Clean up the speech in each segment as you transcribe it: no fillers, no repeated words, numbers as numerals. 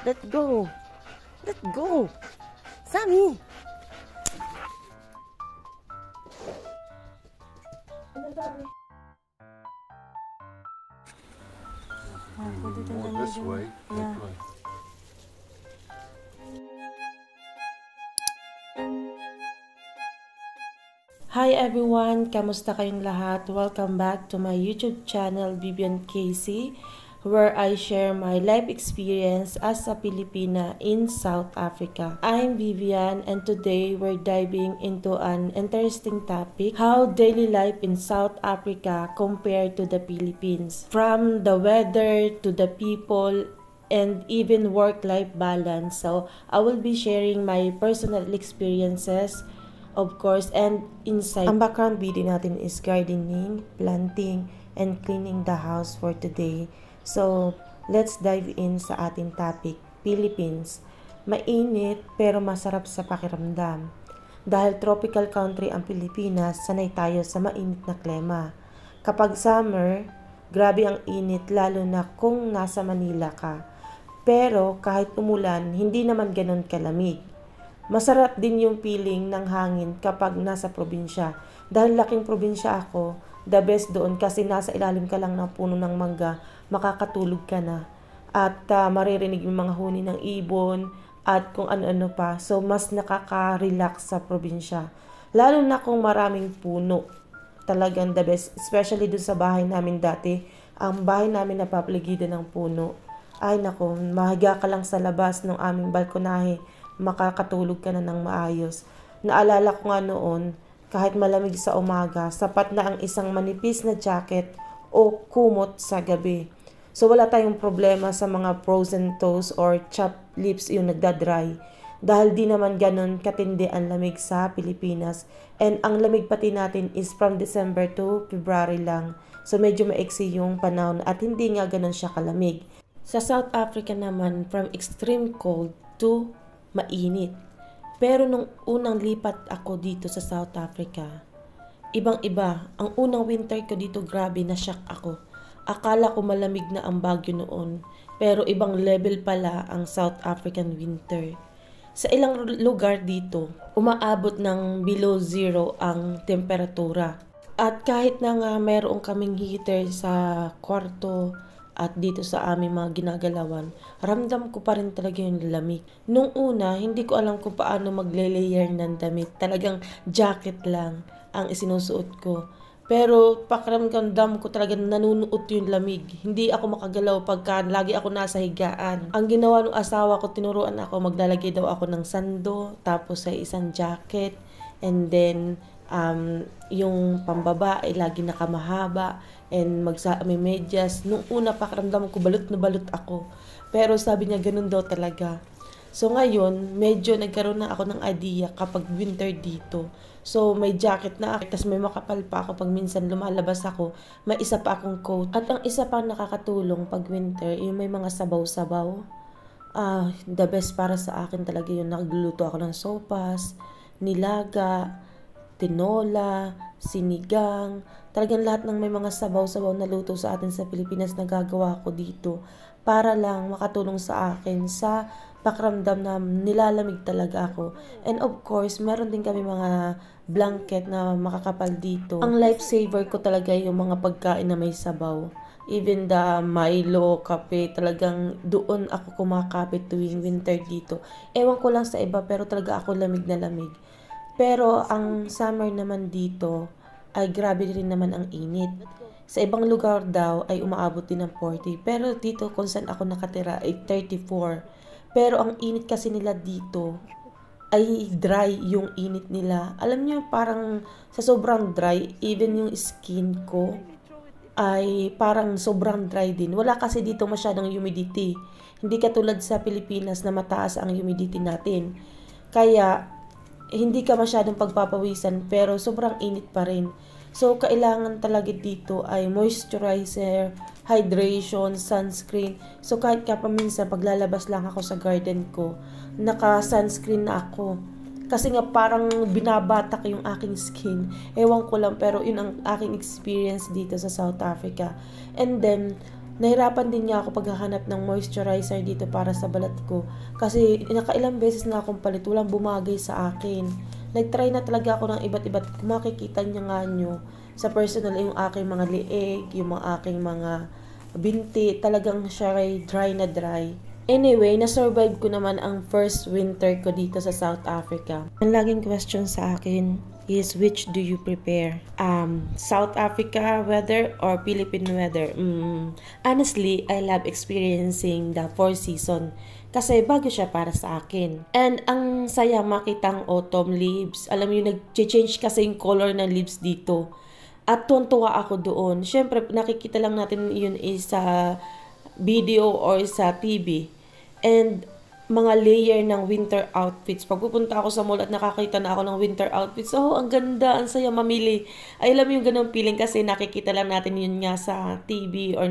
Let go. Let go. Sammy. More this way. Yeah. Okay. Hi everyone! Kamusta kayong lahat? Welcome back to my YouTube channel, Vivian Casey, where I share my life experience as a Filipina in South Africa. I'm Vivian and today we're diving into an interesting topic, how daily life in South Africa compared to the Philippines. From the weather to the people and even work-life balance. So I will be sharing my personal experiences, of course, and insight. Ang background video natin is gardening, planting, and cleaning the house for today. So, let's dive in sa ating topic, Philippines. Mainit pero masarap sa pakiramdam. Dahil tropical country ang Pilipinas, sanay tayo sa mainit na klima. Kapag summer, grabe ang init lalo na kung nasa Manila ka. Pero kahit umulan, hindi naman ganun kalamig. Masarap din yung feeling ng hangin kapag nasa probinsya. Dahil laking probinsya ako, the best doon kasi nasa ilalim ka lang ng puno ng mangga, makakatulog ka na. At maririnig yung mga huni ng ibon at kung ano-ano pa. So, mas nakaka-relax sa probinsya. Lalo na kung maraming puno. Talagang the best. Especially doon sa bahay namin dati. Ang bahay namin napapaligid ng puno. Ay nako, mahiga ka lang sa labas ng aming balkonahe, makakatulog ka na ng maayos. Naalala ko nga noon, kahit malamig sa umaga, sapat na ang isang manipis na jacket o kumot sa gabi. So wala tayong problema sa mga frozen toes or chapped lips yung nagdadry. Dahil di naman ganun katindi ang lamig sa Pilipinas. And ang lamig pati natin is from December to February lang. So medyo maiksi yung panahon at hindi nga ganun siya kalamig. Sa South Africa naman, from extreme cold to mainit. Pero nung unang lipat ako dito sa South Africa, ibang-iba. Ang unang winter ko dito, grabe na shock ako. Akala ko malamig na ang Baguio noon, pero ibang level pala ang South African winter. Sa ilang lugar dito, umaabot ng below zero ang temperatura. At kahit na nga mayroon kaming heater sa kwarto, at dito sa aming mga ginagalawan, ramdam ko pa rin talaga yung lamig. Nung una, hindi ko alam kung paano magle-layer ng damit. Talagang jacket lang ang isinusuot ko. Pero pakiramdam ko talaga nanunuot yung lamig. Hindi ako makagalaw pagka lagi ako nasa higaan. Ang ginawa ng asawa ko, tinuruan ako, maglalagay daw ako ng sando, tapos ay isang jacket, and then yung pambabae lagi nakamahaba and may medyas. Nung una pakiramdam ko balot na balot ako, pero sabi niya ganun daw talaga. So ngayon medyo nagkaroon na ako ng idea kapag winter dito. So may jacket na ako, tapos may makapal pa ako pag minsan lumalabas ako, may isa pa akong coat. At ang isa pa nakakatulong pag winter, yung may mga sabaw-sabaw. The best para sa akin talaga yung nagluluto ako ng sopas, nilaga, tinola, sinigang, talagang lahat ng may mga sabaw-sabaw na luto sa atin sa Pilipinas na gagawa ko dito para lang makatulong sa akin sa pakiramdam na nilalamig talaga ako. And of course, meron din kami mga blanket na makakapal dito. Ang lifesaver ko talaga yung mga pagkain na may sabaw. Even the Milo, kape, talagang doon ako kumakapit tuwing winter dito. Ewan ko lang sa iba pero talaga ako lamig na lamig. Pero ang summer naman dito ay grabe rin naman ang init. Sa ibang lugar daw ay umaabot din ng 40. Pero dito kung saan ako nakatira ay 34. Pero ang init kasi nila dito ay dry yung init nila. Alam niyo parang sa sobrang dry, even yung skin ko ay parang sobrang dry din. Wala kasi dito masyadong humidity. Hindi katulad sa Pilipinas na mataas ang humidity natin. Kaya hindi ka masyadong pagpapawisan pero sobrang init pa rin. So, kailangan talaga dito ay moisturizer, hydration, sunscreen. So, kahit paminsan paglalabas lang ako sa garden ko, naka-sunscreen na ako. Kasi nga parang binabatak yung aking skin. Ewan ko lang pero yun ang aking experience dito sa South Africa. And then, Nahirapan din niya ako paghahanap ng moisturizer dito para sa balat ko. Kasi nakailang beses na akong palit, walang bumagay sa akin. Nag-try na talaga ako ng iba't-iba't. Kung makikita niya nga nyo sa personal, yung aking mga lieg, yung mga aking mga binti, talagang siya ay dry na dry. Anyway, na-survive ko naman ang first winter ko dito sa South Africa. Ang laging question sa akin is, which do you prepare? South Africa weather or Philippine weather? Honestly, I love experiencing the 4 season kasi bago siya para sa akin. And ang saya makitang autumn leaves. Alam mo, nag-change kasi yung color ng leaves dito. At tuwan-tuwa ako doon. Siyempre, nakikita lang natin yun sa video or sa TV. And mga layer ng winter outfits. Pag pupunta ako sa mall at nakakita na ako ng winter outfits, oh, ang ganda, ang saya mamili. Ay, alam mo yung ganong feeling kasi nakikita lang natin yun nga sa TV or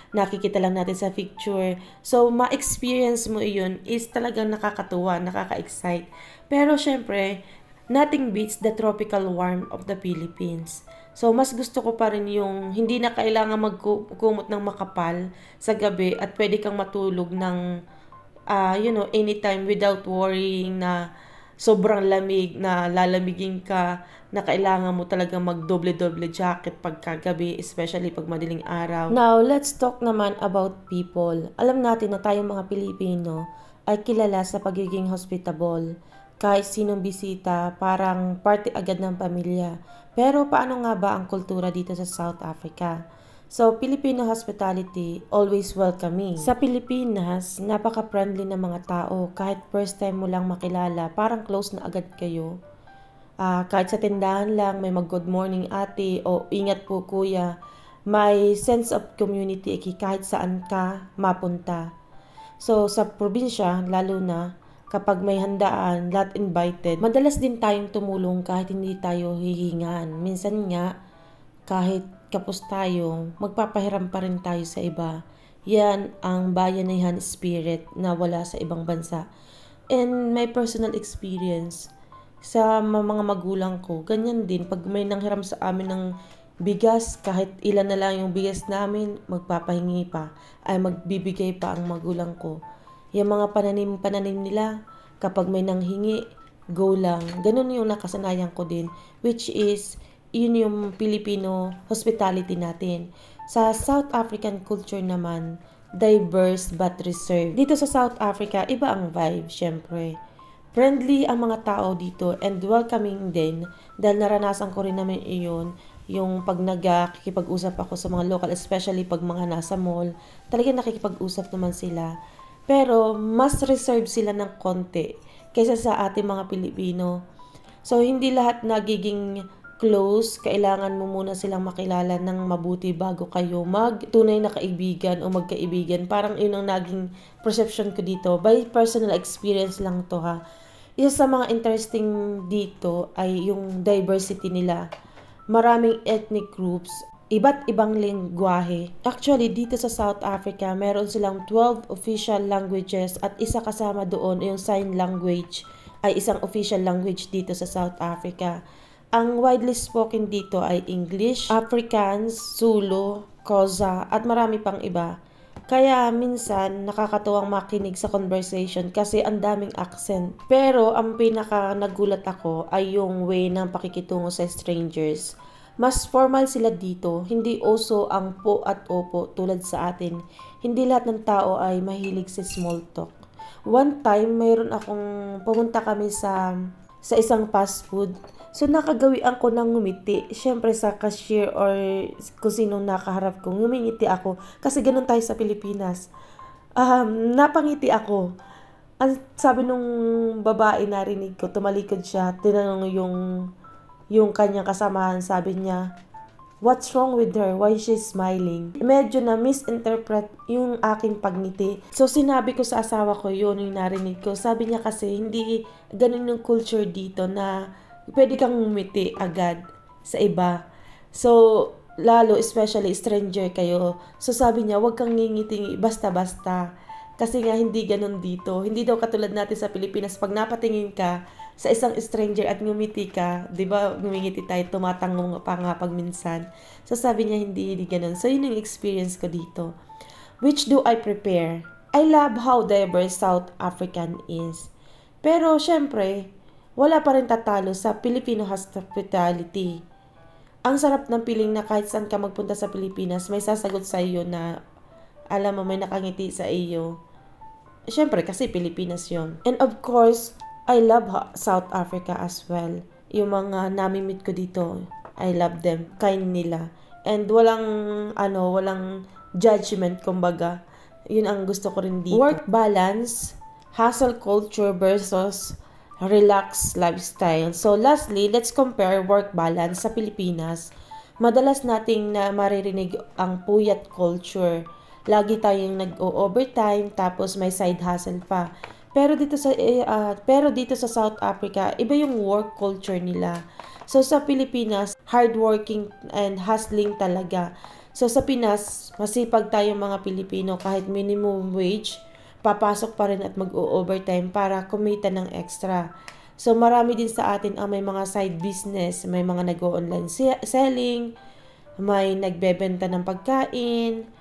nakikita lang natin sa picture. So, ma-experience mo yun is talagang nakakatuwa, nakaka-excite. Pero syempre, nothing beats the tropical warmth of the Philippines. So, mas gusto ko pa rin yung hindi na kailangan magkumot ng makapal sa gabi at pwede kang matulog ng anytime without worrying na sobrang lamig, na lalamigin ka, na kailangan mo talagang magdoble-doble jacket pagkagabi, especially pag madaling araw. Now, let's talk naman about people. Alam natin na tayong mga Pilipino ay kilala sa pagiging hospitable. Kahit sinong bisita, parang party agad ng pamilya. Pero paano nga ba ang kultura dito sa South Africa? So, Filipino hospitality, always welcoming. Sa Pilipinas, napaka-friendly ng mga tao. Kahit first time mo lang makilala, parang close na agad kayo. Kahit sa tindahan lang, may mag-good morning ate o ingat po kuya. May sense of community kahit saan ka mapunta. So, sa probinsya, lalo na, kapag may handaan, lahat invited. Madalas din tayong tumulong kahit hindi tayo hihingan. Minsan nga, kahit kapos tayo, magpapahiram pa rin tayo sa iba. Yan ang bayanihan spirit na wala sa ibang bansa. And my personal experience sa mga magulang ko, ganyan din. Pag may nanghiram sa amin ng bigas, kahit ilan na lang yung bigas namin, magpapahingi pa. Ay magbibigay pa ang magulang ko. Yung mga pananim nila, kapag may nanghingi, go lang. Ganun yung nakasanayan ko din. Which is, yun yung Filipino hospitality natin. Sa South African culture naman, diverse but reserved. Dito sa South Africa, iba ang vibe, syempre. Friendly ang mga tao dito and welcoming din dahil naranasan ko rin naman iyon. Yung pag nakikipag-usap ako sa mga local, especially pag mga nasa mall, talagang nakikipag-usap naman sila. Pero mas reserved sila ng konti kaysa sa ating mga Pilipino. So, hindi lahat nagiging close, kailangan mo muna silang makilala ng mabuti bago kayo magtunay na kaibigan o magkaibigan. Parang yun ang naging perception ko dito. By personal experience lang to ha. Isa sa mga interesting dito ay yung diversity nila. Maraming ethnic groups, iba't ibang lengguwahe. Actually, dito sa South Africa, meron silang 12 official languages at isa kasama doon yung sign language ay isang official language dito sa South Africa. Ang widely spoken dito ay English, Afrikaans, Zulu, Xhosa at marami pang iba. Kaya minsan nakakatuwang makinig sa conversation kasi ang daming accent. Pero ang pinaka nagulat ako ay yung way ng pakikitungo sa strangers. Mas formal sila dito, hindi uso ang po at opo tulad sa atin. Hindi lahat ng tao ay mahilig sa small talk. One time, mayroon akong pumunta kami sa isang fast food. So, nakagawian ko ng ngumiti. Siyempre, sa cashier or kung sinong nakaharap ko, ngumingiti ako. Kasi ganun tayo sa Pilipinas. Napangiti ako. Ang sabi nung babae, narinig ko, tumalikod siya, tinanong yung kanyang kasamahan, sabi niya, "What's wrong with her? Why is she smiling?" Medyo na misinterpret yung aking pagngiti. So, sinabi ko sa asawa ko, yun yung narinig ko. Sabi niya kasi, hindi ganun yung culture dito na pwede kang ngumiti agad sa iba. So, lalo, especially stranger kayo. So, sabi niya, huwag kang ngingiti basta-basta. Kasi nga, hindi ganun dito. Hindi daw katulad natin sa Pilipinas. Pag napatingin ka sa isang stranger at ngumiti ka, di ba, ngumingiti tayo, tumatangong pa nga pag minsan. So, sabi niya, hindi ganun. So, yun yung experience ko dito. Which do I prepare? I love how diverse South African is. Pero syempre, wala pa rin tatalo sa Filipino hospitality. Ang sarap ng piling na kahit saan ka magpunta sa Pilipinas, may sasagot sa iyo na alam mo may nakangiti sa iyo. Syempre kasi Pilipinas yun. And of course, I love South Africa as well. Yung mga nami-meet ko dito, I love them. Kind nila. And walang judgment, kumbaga. Yun ang gusto ko rin dito. Work balance, hustle culture versus relaxed lifestyle. So lastly, let's compare work balance sa Pilipinas. Madalas nating na maririnig ang puyat culture. Lagi tayong nag-overtime tapos may side hustle pa. Pero dito sa South Africa, iba yung work culture nila. So sa Pilipinas, hardworking and hustling talaga. So sa Pinas, masipag tayong mga Pilipino kahit minimum wage, papasok pa rin at mag-overtime para kumita ng extra. So marami din sa atin ang may mga side business, may mga nag-online selling, may nagbebenta ng pagkain,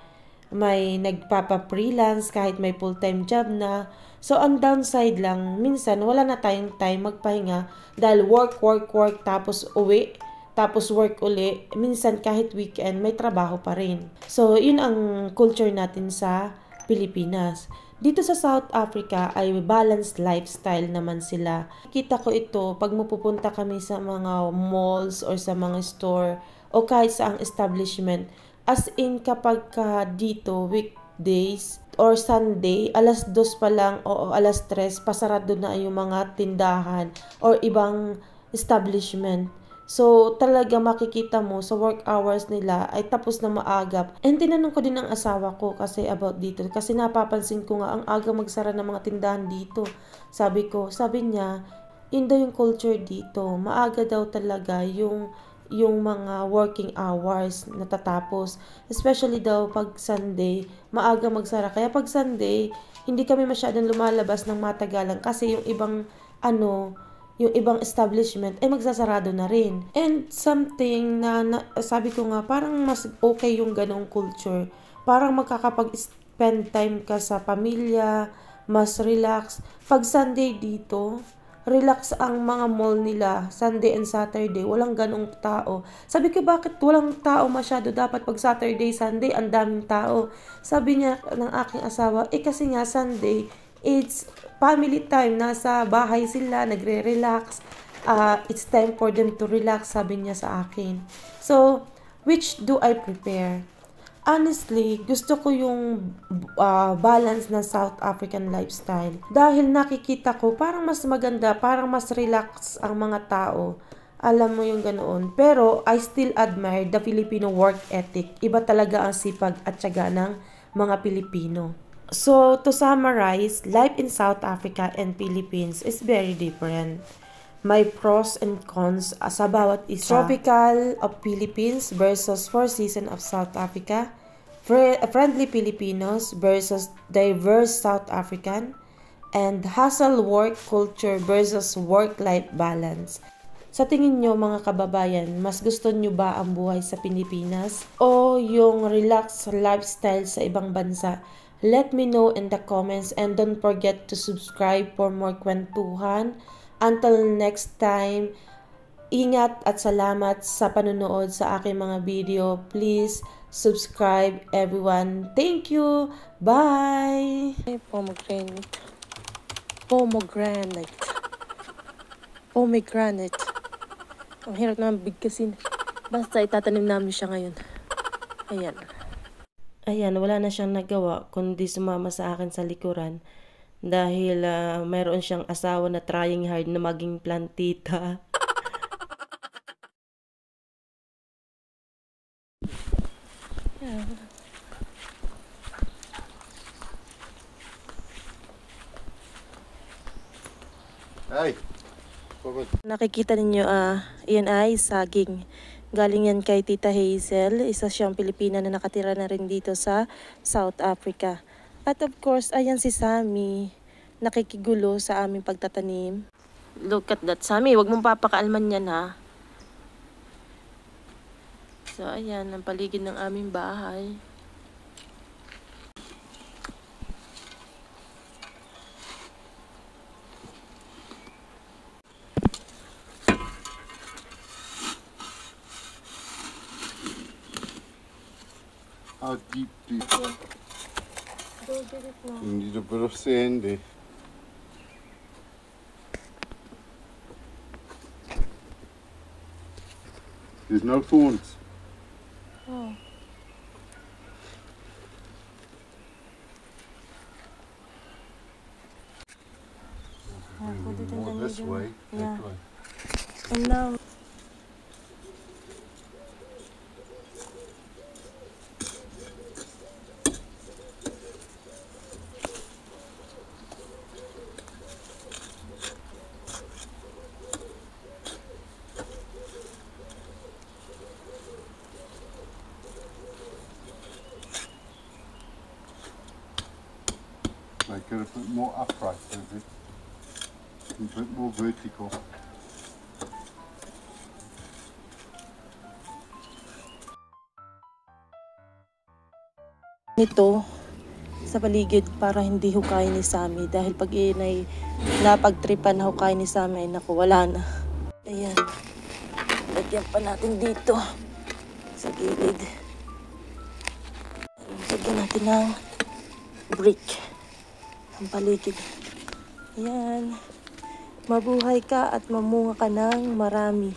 may nagpapa-freelance kahit may full-time job na. So ang downside lang, minsan wala na tayong time magpahinga dahil work, tapos uwi, tapos work uli. Minsan kahit weekend, may trabaho pa rin. So yun ang culture natin sa Pilipinas. Dito sa South Africa ay balanced lifestyle naman sila. Kita ko ito pag mapupunta kami sa mga malls or sa mga store o kahit sa ang establishment. As in kapag dito weekdays or Sunday, alas 2 pa lang o alas 3, pasarado na yung mga tindahan or ibang establishment. So, talaga makikita mo sa work hours nila ay tapos na maagap. And tinanong ko din ang asawa ko kasi about dito. Kasi napapansin ko nga ang aga magsara ng mga tindahan dito. Sabi niya, yun daw yung culture dito. Maaga daw talaga yung mga working hours natatapos. Especially daw pag Sunday, maaga magsara. Kaya pag Sunday, hindi kami masyadong lumalabas ng matagalan kasi yung ibang establishment ay magsasarado na rin. And something na sabi ko nga, parang mas okay yung ganong culture. Parang makakapag-spend time ka sa pamilya, mas relax. Pag Sunday dito, relax ang mga mall nila. Sunday and Saturday, walang ganong tao. Sabi ko, bakit walang tao masyado? Dapat pag Saturday, Sunday, ang daming tao. Sabi niya ng aking asawa, kasi nga Sunday, it's family time. Nasa bahay sila, nagre-relax. It's time for them to relax, sabi niya sa akin. So, which do I prepare? Honestly, gusto ko yung balance ng South African lifestyle. Dahil nakikita ko, parang mas maganda, parang mas relax ang mga tao. Alam mo yung ganoon. Pero, I still admire the Filipino work ethic. Iba talaga ang sipag at tiyaga ng mga Pilipino. So, to summarize, life in South Africa and Philippines is very different. May pros and cons sa bawat isa. Tropical of Philippines versus Four Seasons of South Africa. Friendly Filipinos versus diverse South African. And hustle work culture versus work-life balance. Sa tingin nyo mga kababayan, mas gusto nyo ba ang buhay sa Pilipinas o yung relaxed lifestyle sa ibang bansa? Let me know in the comments and don't forget to subscribe for more kwentuhan. Until next time, ingat at salamat sa panonood sa aking mga video. Please subscribe everyone. Thank you. Bye! Pomegranate. Ang hirap naman bigkasin. Basta itatanim namin siya ngayon. Ayan, wala na siyang nagawa kundi sumama sa akin sa likuran dahil mayroon siyang asawa na trying hard na maging plantita. Hey! Nakikita ninyo, yan ay saging. Galing yan kay Tita Hazel, isa siyang Pilipina na nakatira na rin dito sa South Africa. At of course, ayan si Sammy, nakikigulo sa aming pagtatanim. Look at that, Sammy, wag mong papakaalman yan ha. So ayan, ang paligid ng aming bahay. How deep do you... Go get it now. You need a bit of sand there. There's no thorns. Oh. Put it in the More this middle. way. Yeah. That way. And now, Make it a bit more upright, maybe. A bit more vertical. nito sa paligid para hindi hukayin ni Sammy dahil pag iyon ay napagtripan na hukayin ni Sammy ay naku, wala na. Ayan. Lagyan pa natin dito sa gilid. Lagyan natin ng brick ang paligid. Ayan. Mabuhay ka at mamunga ka ng marami.